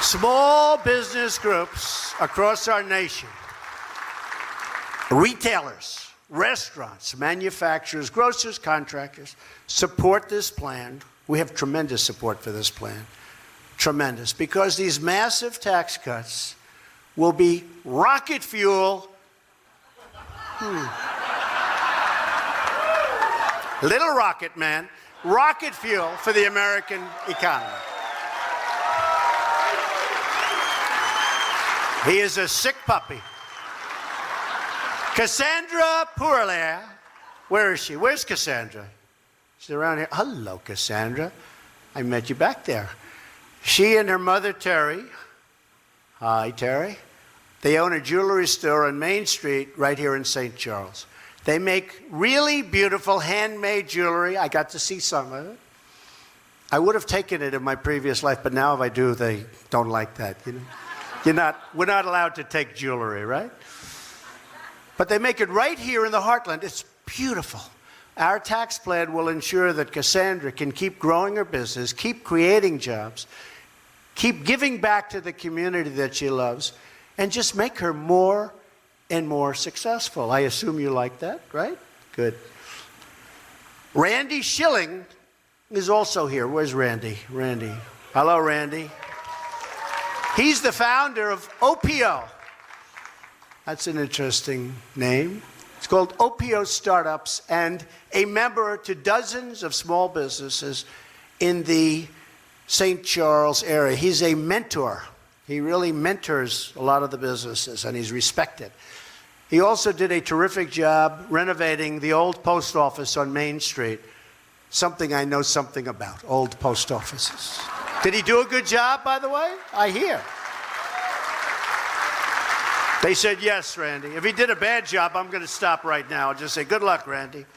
Small business groups across our nation, retailers, restaurants, manufacturers, grocers, contractors, support this plan. We have tremendous support for this plan. Tremendous. Because these massive tax cuts will be rocket fuel. Little rocket man. Rocket fuel for the American economy. He is a sick puppy. Cassandra Pourlaire. Where is she? Where's Cassandra? She's around here. Hello, Cassandra. I met you back there. She and her mother, Terry. Hi, Terry. They own a jewelry store on Main Street right here in St. Charles. They make really beautiful handmade jewelry. I got to see some of it. I would have taken it in my previous life, but now if I do, they don't like that. You know? We're not allowed to take jewelry, right? But they make it right here in the heartland. It's beautiful. Our tax plan will ensure that Cassandra can keep growing her business, keep creating jobs, keep giving back to the community that she loves, and just make her more and more successful. I assume you like that, right? Good. Randy Schilling is also here. Where's Randy? Randy. Hello, Randy. He's the founder of OPO. That's an interesting name. It's called OPO Startups, and a member to dozens of small businesses in the St. Charles area. He's a mentor. He really mentors a lot of the businesses, and he's respected. He also did a terrific job renovating the old post office on Main Street, something I know something about, old post offices. Did he do a good job, by the way? I hear. They said yes, Randy. If he did a bad job, I'm going to stop right now. I'll just say, good luck, Randy.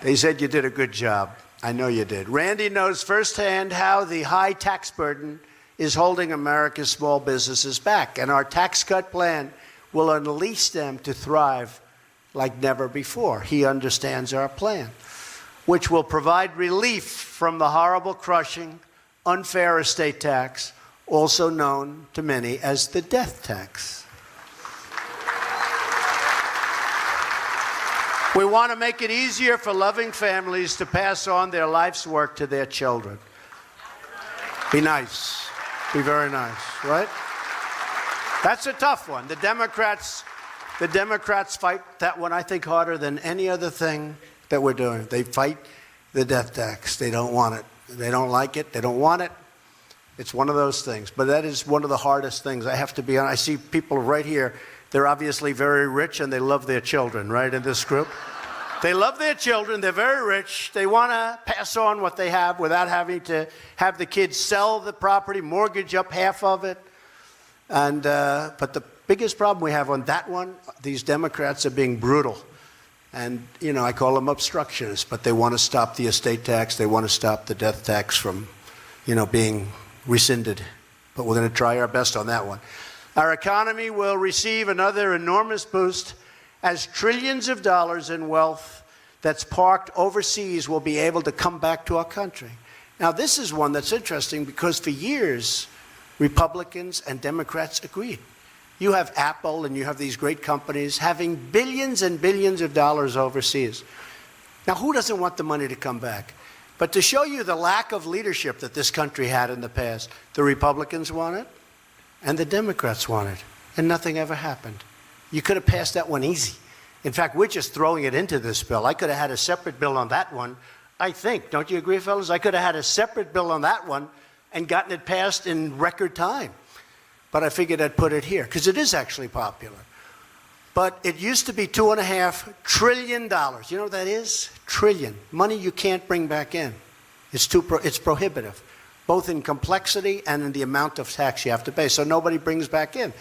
They said you did a good job. I know you did. Randy knows firsthand how the high tax burden is holding America's small businesses back, and our tax cut plan will unleash them to thrive like never before. He understands our plan, which will provide relief from the horrible, crushing, unfair estate tax, also known to many as the death tax. We want to make it easier for loving families to pass on their life's work to their children. Be nice. Be very nice, right? That's a tough one. The Democrats fight that one, I think, harder than any other thing that we're doing. They fight the death tax. They don't want it. They don't like it. They don't want it. It's one of those things. But that is one of the hardest things. I have to be honest. I see people right here. They're obviously very rich, and they love their children, right, in this group? They love their children. They're very rich. They want to pass on what they have without having to have the kids sell the property, mortgage up half of it. And but the biggest problem we have on that one, these Democrats are being brutal. And, you know, I call them obstructionists, but they want to stop the estate tax. They want to stop the death tax from, you know, being rescinded. But we're going to try our best on that one. Our economy will receive another enormous boost as trillions of dollars in wealth that's parked overseas will be able to come back to our country. Now, this is one that's interesting because for years, Republicans and Democrats agreed. You have Apple and you have these great companies having billions and billions of dollars overseas. Now, who doesn't want the money to come back? But to show you the lack of leadership that this country had in the past, the Republicans want it and the Democrats want it, and nothing ever happened. You could have passed that one easy. In fact, we're just throwing it into this bill. I could have had a separate bill on that one, I think. Don't you agree, fellas? I could have had a separate bill on that one and gotten it passed in record time. But I figured I'd put it here, because it is actually popular. But it used to be $2.5 trillion. You know what that is? Trillion. Money you can't bring back in. It's prohibitive, both in complexity and in the amount of tax you have to pay. So nobody brings back in.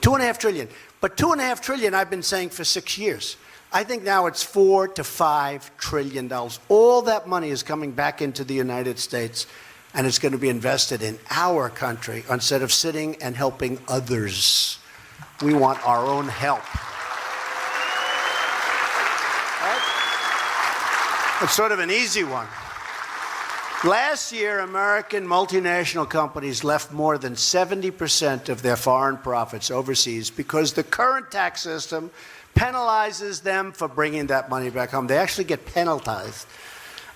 $2.5 trillion. But $2.5 trillion, I've been saying for 6 years. I think now it's $4 to $5 trillion. All that money is coming back into the United States, and it's going to be invested in our country instead of sitting and helping others. We want our own help. Right? It's sort of an easy one. Last year, American multinational companies left more than 70% of their foreign profits overseas because the current tax system penalizes them for bringing that money back home. They actually get penalized.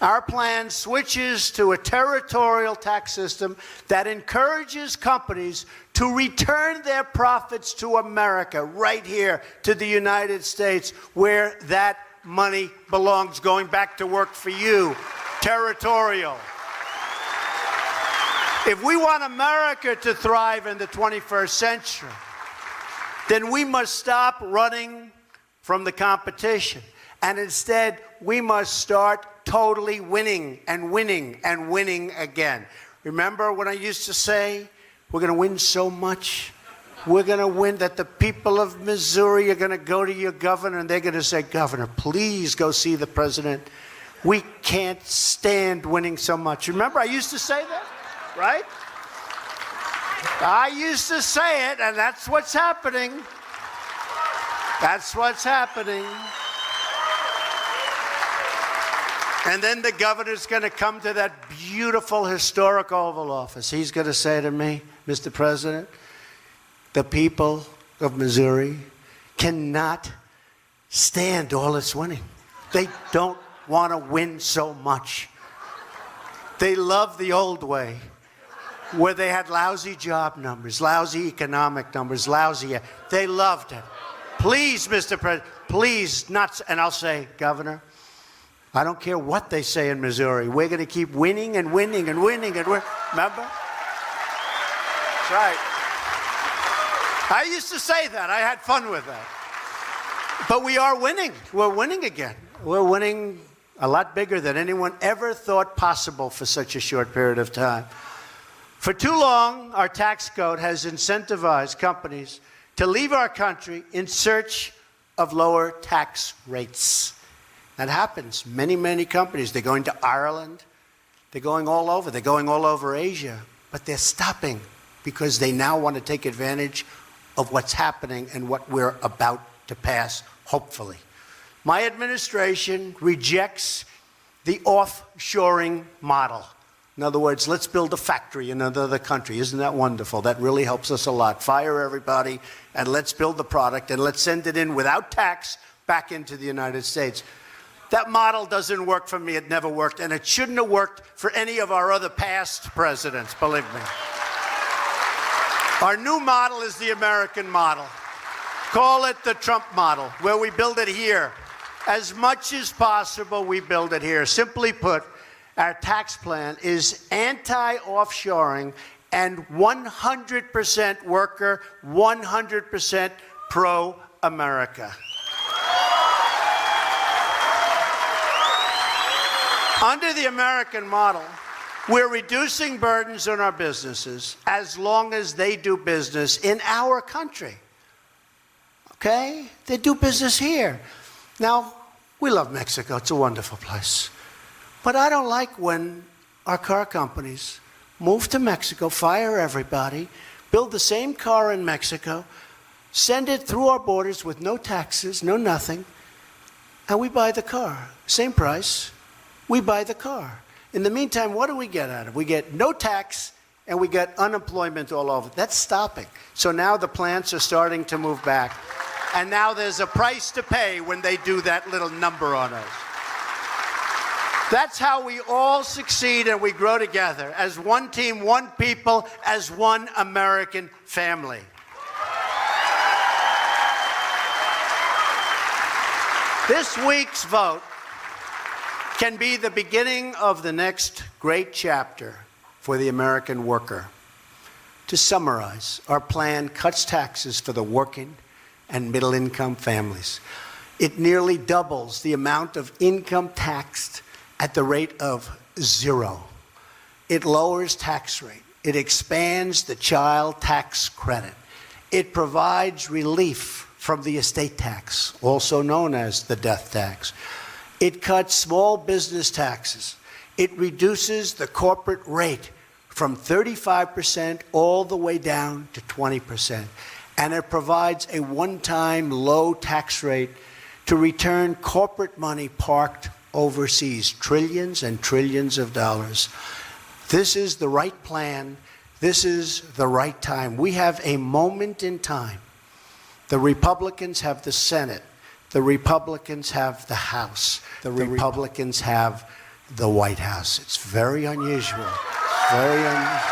Our plan switches to a territorial tax system that encourages companies to return their profits to America, right here to the United States, where that money belongs, going back to work for you. Territorial. If we want America to thrive in the 21st century, then we must stop running from the competition. And instead, we must start totally winning and winning and winning again. Remember when I used to say, we're going to win so much? We're going to win that the people of Missouri are going to go to your governor and they're going to say, Governor, please go see the president. We can't stand winning so much. Remember, I used to say that, right? I used to say it, and that's what's happening. That's what's happening. And then the governor's going to come to that beautiful historic Oval Office. He's going to say to me, Mr. President, the people of Missouri cannot stand all this winning. They don't want to win so much. They love the old way, where they had lousy job numbers, lousy economic numbers, lousy. They loved it. Please, Mr. President, please not. And I'll say, Governor, I don't care what they say in Missouri. We're going to keep winning and winning and winning and winning. Remember? That's right. I used to say that. I had fun with that. But we are winning. We're winning again. We're winning a lot bigger than anyone ever thought possible for such a short period of time. For too long, our tax code has incentivized companies to leave our country in search of lower tax rates. That happens. Many, many companies, they're going to Ireland, they're going all over, they're going all over Asia, but they're stopping because they now want to take advantage of what's happening and what we're about to pass, hopefully. My administration rejects the offshoring model. In other words, let's build a factory in another country. Isn't that wonderful? That really helps us a lot. Fire everybody, and let's build the product, and let's send it in without tax back into the United States. That model doesn't work for me. It never worked, and it shouldn't have worked for any of our other past presidents, believe me. Our new model is the American model. Call it the Trump model, where we build it here. As much as possible, we build it here. Simply put, our tax plan is anti-offshoring and 100% worker, 100% pro-America. Under the American model, we're reducing burdens on our businesses as long as they do business in our country. Okay? They do business here. Now, we love Mexico. It's a wonderful place. But I don't like when our car companies move to Mexico, fire everybody, build the same car in Mexico, send it through our borders with no taxes, no nothing, and we buy the car. Same price. We buy the car. In the meantime, what do we get out of it? We get no tax, and we get unemployment all over. That's stopping. So now the plants are starting to move back. And now there's a price to pay when they do that little number on us. That's how we all succeed and we grow together as one team, one people, as one American family. This week's vote can be the beginning of the next great chapter for the American worker. To summarize, our plan cuts taxes for the working and middle-income families. It nearly doubles the amount of income taxed at the rate of 0. It lowers tax rate. It expands the child tax credit. It provides relief from the estate tax, also known as the death tax. It cuts small business taxes. It reduces the corporate rate from 35% all the way down to 20%. And it provides a one-time low tax rate to return corporate money parked overseas, trillions and trillions of dollars. This is the right plan. This is the right time. We have a moment in time. The Republicans have the Senate. The Republicans have the House. The Republicans have the White House. It's very unusual. It's very unusual.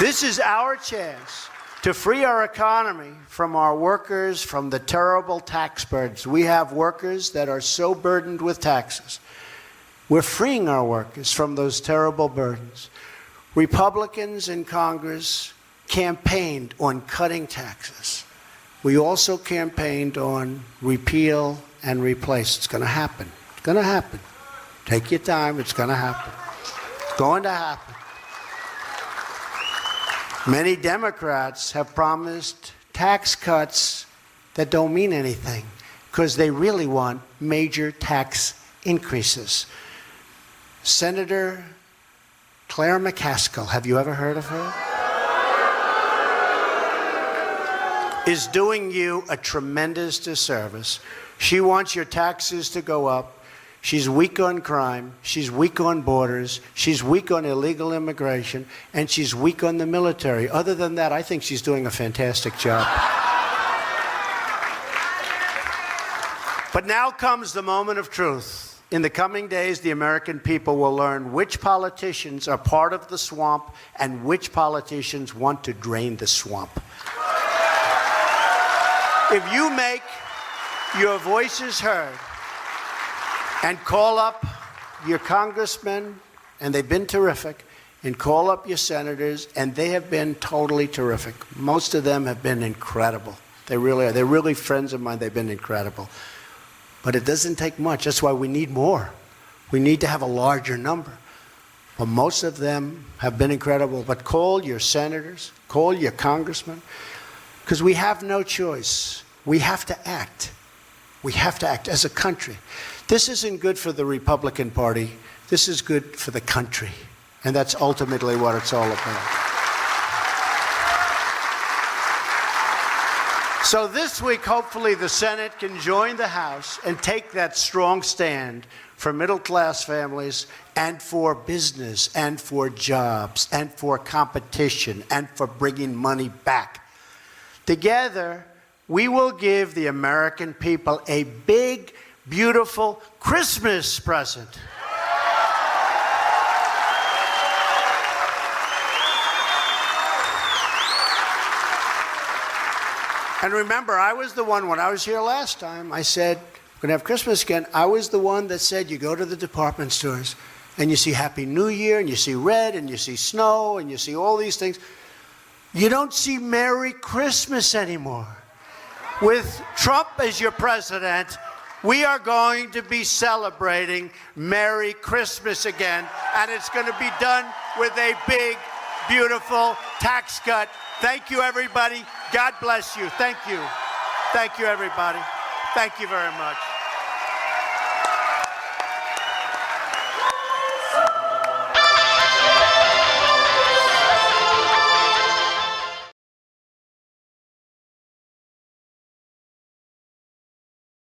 This is our chance to free our economy from our workers, from the terrible tax burdens. We have workers that are so burdened with taxes. We're freeing our workers from those terrible burdens. Republicans in Congress campaigned on cutting taxes. We also campaigned on repeal and replace. It's going to happen. It's going to happen. Take your time. It's going to happen. It's going to happen. Many Democrats have promised tax cuts that don't mean anything because they really want major tax increases. Senator Claire McCaskill, have you ever heard of her? Is doing you a tremendous disservice. She wants your taxes to go up. She's weak on crime. She's weak on borders. She's weak on illegal immigration. And she's weak on the military. Other than that, I think she's doing a fantastic job. But now comes the moment of truth. In the coming days, the American people will learn which politicians are part of the swamp and which politicians want to drain the swamp. If you make your voices heard and call up your congressmen, and they've been terrific, and call up your senators, and they have been totally terrific. Most of them have been incredible. They really are. They're really friends of mine. They've been incredible. But it doesn't take much. That's why we need more. We need to have a larger number. But most of them have been incredible. But call your senators, call your congressmen, because we have no choice. We have to act. We have to act as a country. This isn't good for the Republican Party. This is good for the country. And that's ultimately what it's all about. So this week, hopefully, the Senate can join the House and take that strong stand for middle-class families and for business and for jobs and for competition and for bringing money back. Together, we will give the American people a big, beautiful Christmas present. And remember, I was the one, when I was here last time, I said, we're going to have Christmas again. I was the one that said, you go to the department stores and you see Happy New Year and you see red and you see snow and you see all these things. You don't see Merry Christmas anymore. With Trump as your president, we are going to be celebrating Merry Christmas again, and it's going to be done with a big, beautiful tax cut. Thank you, everybody. God bless you. Thank you. Thank you, everybody. Thank you very much.